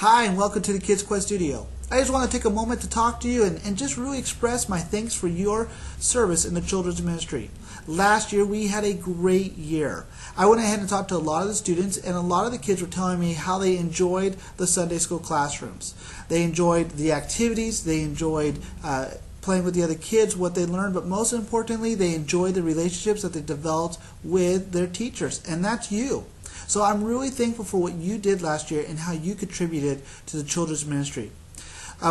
Hi, and welcome to the Kidz Quest Studio. I just want to take a moment to talk to you and just really express my thanks for your service in the children's ministry. Last year, we had a great year. I went ahead and talked to a lot of the students, and a lot of the kids were telling me how they enjoyed the Sunday school classrooms. They enjoyed the activities, they enjoyed playing with the other kids, what they learned, but most importantly, they enjoyed the relationships that they developed with their teachers, and that's you. So I'm really thankful for what you did last year and how you contributed to the children's ministry.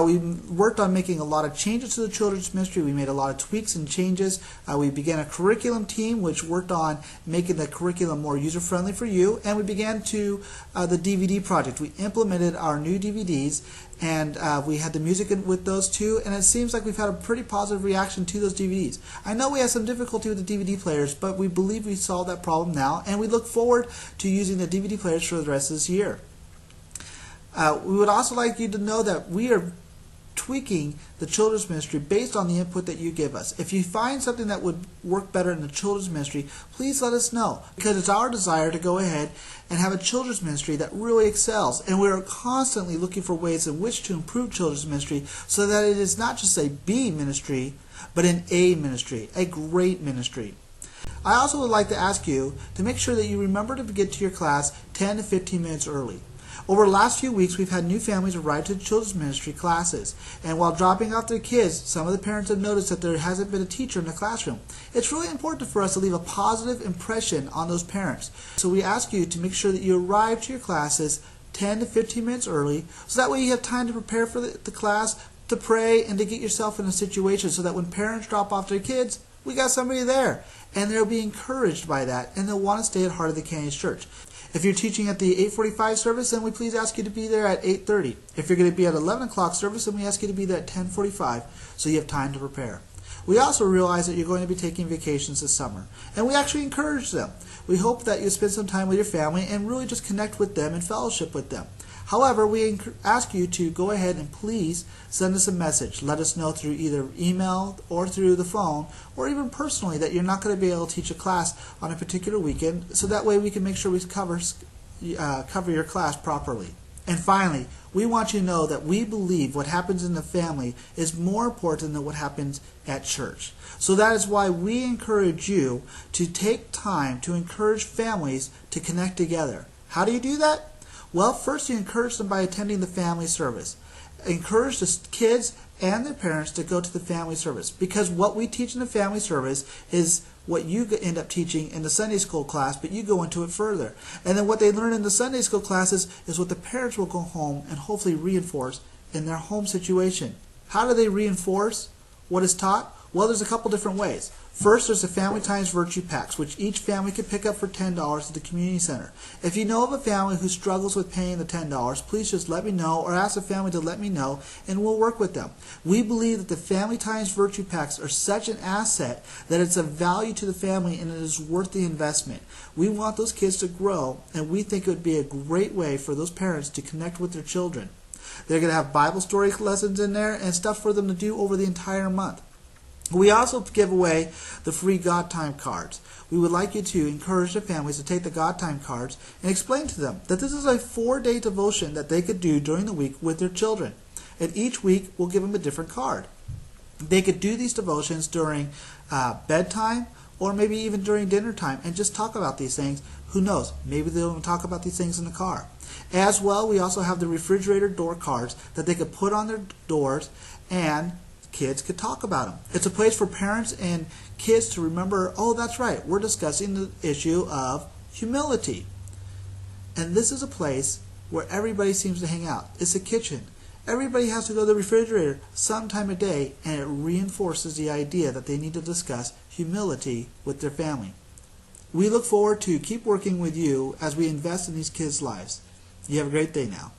We worked on making a lot of changes to the children's ministry. We made a lot of tweaks and changes. We began a curriculum team which worked on making the curriculum more user-friendly for you. And we began the DVD project. We implemented our new DVDs, and we had the music with those too. And it seems like we've had a pretty positive reaction to those DVDs. I know we had some difficulty with the DVD players, but we believe we solved that problem now. And we look forward to using the DVD players for the rest of this year. We would also like you to know that we are tweaking the children's ministry based on the input that you give us. If you find something that would work better in the children's ministry, please let us know, because it's our desire to go ahead and have a children's ministry that really excels, and we are constantly looking for ways in which to improve children's ministry so that it is not just a B ministry, but an A ministry, a great ministry. I also would like to ask you to make sure that you remember to get to your class 10 to 15 minutes early. Over the last few weeks, we've had new families arrive to the children's ministry classes, and while dropping off their kids, some of the parents have noticed that there hasn't been a teacher in the classroom. It's really important for us to leave a positive impression on those parents. So we ask you to make sure that you arrive to your classes 10 to 15 minutes early, so that way you have time to prepare for the class, to pray, and to get yourself in a situation so that when parents drop off their kids, we got somebody there, and they'll be encouraged by that, and they'll want to stay at Heart of the Canyons Church. If you're teaching at the 8:45 service, then we please ask you to be there at 8:30. If you're going to be at 11 o'clock service, then we ask you to be there at 10:45, so you have time to prepare. We also realize that you're going to be taking vacations this summer, and we actually encourage them. We hope that you spend some time with your family and really just connect with them and fellowship with them. However, we ask you to go ahead and please send us a message. Let us know through either email or through the phone, or even personally, that you're not going to be able to teach a class on a particular weekend, so that way we can make sure we cover your class properly. And finally, we want you to know that we believe what happens in the family is more important than what happens at church. So that is why we encourage you to take time to encourage families to connect together. How do you do that? Well, first you encourage them by attending the family service. Encourage the kids and their parents to go to the family service, because what we teach in the family service is what you end up teaching in the Sunday school class, but you go into it further. And then what they learn in the Sunday school classes is what the parents will go home and hopefully reinforce in their home situation. How do they reinforce what is taught? Well, there's a couple different ways. First, there's the Family Times Virtue Packs, which each family can pick up for $10 at the community center. If you know of a family who struggles with paying the $10, please just let me know, or ask the family to let me know, and we'll work with them. We believe that the Family Times Virtue Packs are such an asset that it's of value to the family, and it is worth the investment. We want those kids to grow, and we think it would be a great way for those parents to connect with their children. They're going to have Bible story lessons in there and stuff for them to do over the entire month. We also give away the free God Time cards. We would like you to encourage the families to take the God Time cards and explain to them that this is a 4-day devotion that they could do during the week with their children. And each week we'll give them a different card. They could do these devotions during bedtime, or maybe even during dinner time, and just talk about these things. Who knows? Maybe they'll even talk about these things in the car. As well, we also have the refrigerator door cards that they could put on their doors, and kids could talk about them. It's a place for parents and kids to remember, oh, that's right, we're discussing the issue of humility. And this is a place where everybody seems to hang out. It's a kitchen. Everybody has to go to the refrigerator sometime a day, and it reinforces the idea that they need to discuss humility with their family. We look forward to keep working with you as we invest in these kids' lives. You have a great day now.